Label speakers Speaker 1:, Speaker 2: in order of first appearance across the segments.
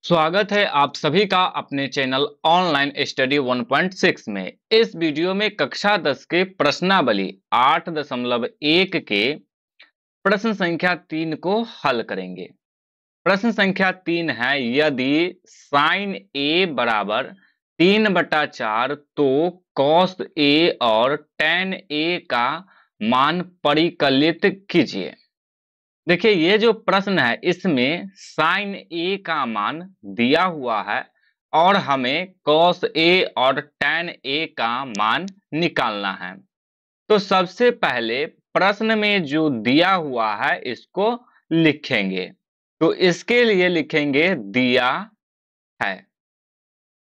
Speaker 1: स्वागत है आप सभी का अपने चैनल ऑनलाइन स्टडी 1.6 में। इस वीडियो में कक्षा 10 के प्रश्नावली 8.1 के प्रश्न संख्या 3 को हल करेंगे। प्रश्न संख्या 3 है, यदि साइन ए बराबर 3/4 तो कॉस ए और टेन ए का मान परिकलित कीजिए। देखिए, ये जो प्रश्न है इसमें साइन ए का मान दिया हुआ है और हमें कॉस ए और टेन ए का मान निकालना है। तो सबसे पहले प्रश्न में जो दिया हुआ है इसको लिखेंगे। तो इसके लिए लिखेंगे दिया है।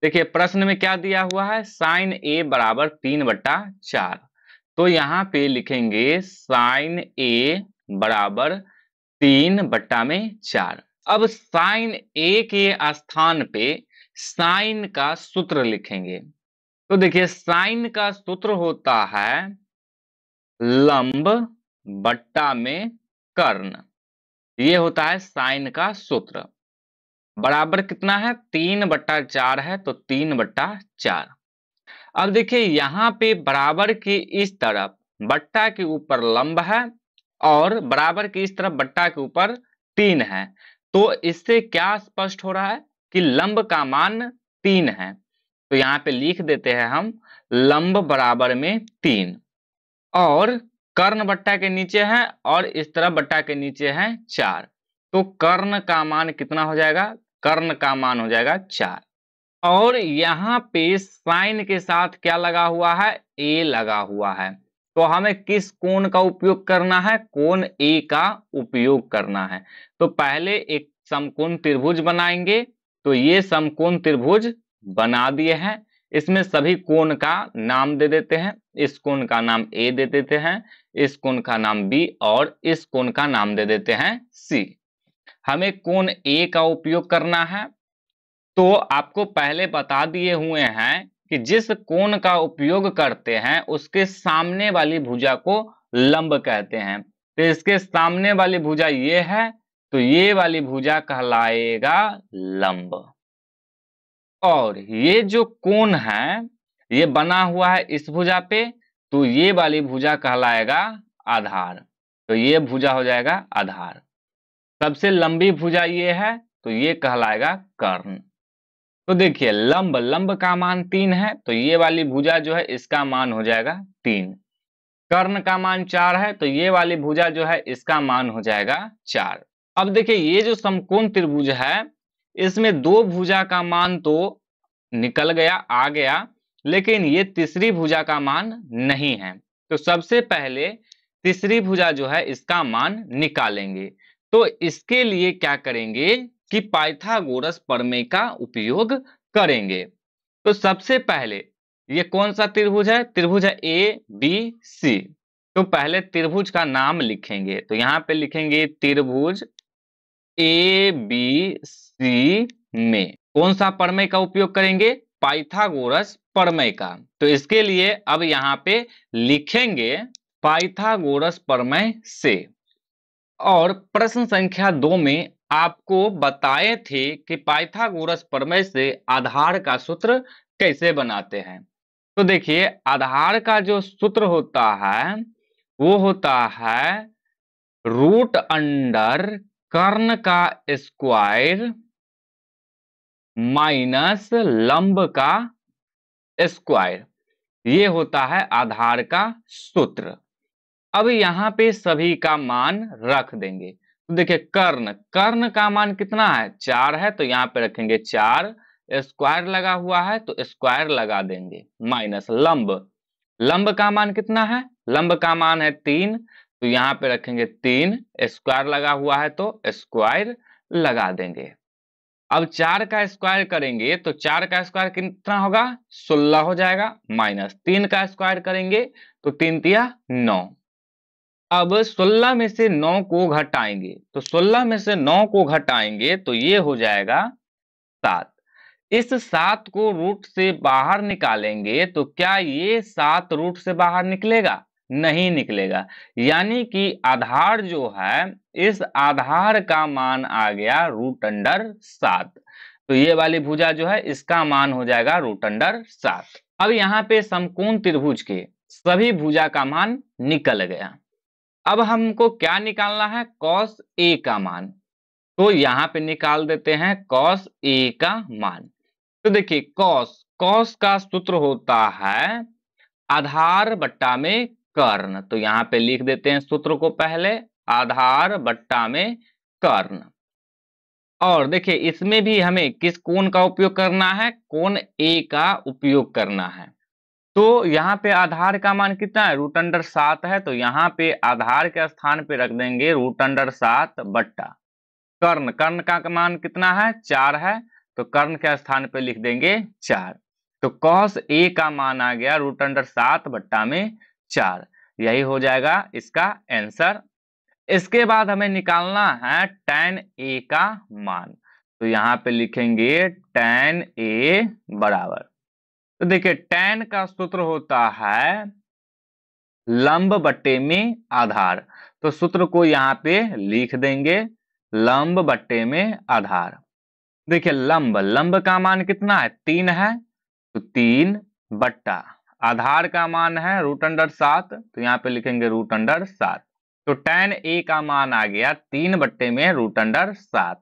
Speaker 1: देखिए, प्रश्न में क्या दिया हुआ है, साइन ए बराबर 3/4। तो यहाँ पे लिखेंगे साइन ए बराबर 3/4। अब साइन ए के स्थान पे साइन का सूत्र लिखेंगे। तो देखिए, साइन का सूत्र होता है लंब बट्टा में कर्ण। ये होता है साइन का सूत्र। बराबर कितना है, 3/4 है तो 3/4। अब देखिए, यहाँ पे बराबर के इस तरफ बट्टा के ऊपर लंब है और बराबर के इस तरफ बट्टा के ऊपर 3 है। तो इससे क्या स्पष्ट हो रहा है कि लंब का मान 3 है। तो यहाँ पे लिख देते हैं हम लंब बराबर में 3 और कर्ण बट्टा के नीचे है और इस तरफ बट्टा के नीचे है 4। तो कर्ण का मान कितना हो जाएगा, कर्ण का मान हो जाएगा 4। और यहाँ पे साइन के साथ क्या लगा हुआ है, ए लगा हुआ है। तो हमें किस कोण का उपयोग करना है, कोण ए का उपयोग करना है। तो पहले एक समकोण त्रिभुज बनाएंगे। तो ये समकोण त्रिभुज बना दिए हैं। इसमें सभी कोण का नाम दे देते हैं। इस कोण का नाम ए दे देते हैं, इस कोण का नाम बी और इस कोण का नाम दे देते हैं सी। हमें कोण ए का उपयोग करना है। तो आपको पहले बता दिए हुए हैं कि जिस कोण का उपयोग करते हैं उसके सामने वाली भुजा को लंब कहते हैं। तो इसके सामने वाली भुजा ये है, तो ये वाली भुजा कहलाएगा लंब। और ये जो कोण है ये बना हुआ है इस भुजा पे, तो ये वाली भुजा कहलाएगा आधार। तो ये भुजा हो जाएगा आधार। सबसे लंबी भुजा ये है तो ये कहलाएगा कर्ण। तो देखिए, लंब लंब का मान 3 है तो ये वाली भुजा जो है इसका मान हो जाएगा 3। कर्ण का मान 4 है तो ये वाली भुजा जो है इसका मान हो जाएगा 4। अब देखिए, ये जो समकोण त्रिभुज है इसमें दो भुजा का मान तो निकल गया, आ गया, लेकिन ये तीसरी भुजा का मान नहीं है। तो सबसे पहले तीसरी भुजा जो है इसका मान निकालेंगे। तो इसके लिए क्या करेंगे कि पाइथागोरस प्रमेय का उपयोग करेंगे। तो सबसे पहले ये कौन सा त्रिभुज है, त्रिभुज है ए बी सी। तो पहले त्रिभुज का नाम लिखेंगे। तो यहाँ पे लिखेंगे त्रिभुज ए बी सी में कौन सा प्रमेय का उपयोग करेंगे, पाइथागोरस प्रमेय का। तो इसके लिए अब यहाँ पे लिखेंगे पाइथागोरस प्रमेय से। और प्रश्न संख्या 2 में आपको बताए थे कि पाइथागोरस प्रमेय से आधार का सूत्र कैसे बनाते हैं। तो देखिए, आधार का जो सूत्र होता है वो होता है रूट अंडर कर्ण का स्क्वायर माइनस लंब का स्क्वायर। ये होता है आधार का सूत्र। अब यहाँ पे सभी का मान रख देंगे। तो देखिए, कर्ण कर्ण का मान कितना है, 4 है तो यहाँ पे रखेंगे 4। स्क्वायर लगा हुआ है तो स्क्वायर लगा देंगे, माइनस लंब लंब का मान कितना है, लंब का मान है 3 तो यहाँ पे रखेंगे 3। स्क्वायर लगा हुआ है तो स्क्वायर लगा देंगे। अब 4 का स्क्वायर करेंगे तो 4 का स्क्वायर कितना होगा, 16 हो जाएगा, माइनस 3 का स्क्वायर करेंगे तो 3 तिया 9। अब 16 में से 9 को घटाएंगे। तो 16 में से 9 को घटाएंगे तो ये हो जाएगा 7। इस 7 को रूट से बाहर निकालेंगे तो क्या ये 7 रूट से बाहर निकलेगा, नहीं निकलेगा। यानी कि आधार जो है, इस आधार का मान आ गया रूट अंडर 7। तो ये वाली भुजा जो है इसका मान हो जाएगा √7। अब यहाँ पे समकोण त्रिभुज के सभी भुजा का मान निकल गया। अब हमको क्या निकालना है, cos A का मान। तो यहाँ पे निकाल देते हैं cos A का मान। तो देखिए cos का सूत्र होता है आधार बट्टा में कर्ण। तो यहाँ पे लिख देते हैं सूत्र को पहले, आधार बट्टा में कर्ण। और देखिए इसमें भी हमें किस कोण का उपयोग करना है, कोण A का उपयोग करना है। तो यहाँ पे आधार का मान कितना है, √7 है। तो यहाँ पे आधार के स्थान पे रख देंगे √7 बट्टा कर्ण। कर्ण का मान कितना है, 4 है। तो कर्ण के स्थान पे लिख देंगे 4। तो cos A का मान आ गया √7 बट्टा में 4। यही हो जाएगा इसका आंसर। इसके बाद हमें निकालना है tan A का मान। तो यहाँ पे लिखेंगे tan A बराबर, तो देखिए tan का सूत्र होता है लंब बट्टे में आधार। तो सूत्र को यहाँ पे लिख देंगे, लंब बट्टे में आधार। देखिए लंब का मान कितना है, 3 है। तो 3 बट्टा आधार का मान है √7। तो यहाँ पे लिखेंगे √7। तो tan A का मान आ गया 3 बट्टे में √7।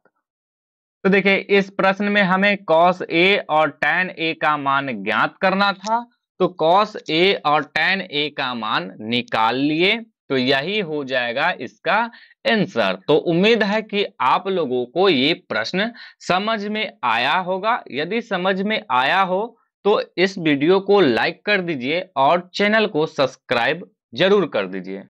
Speaker 1: तो देखिए इस प्रश्न में हमें cos A और tan A का मान ज्ञात करना था। तो cos A और tan A का मान निकाल लिए। तो यही हो जाएगा इसका आंसर। तो उम्मीद है कि आप लोगों को ये प्रश्न समझ में आया होगा। यदि समझ में आया हो तो इस वीडियो को लाइक कर दीजिए और चैनल को सब्सक्राइब जरूर कर दीजिए।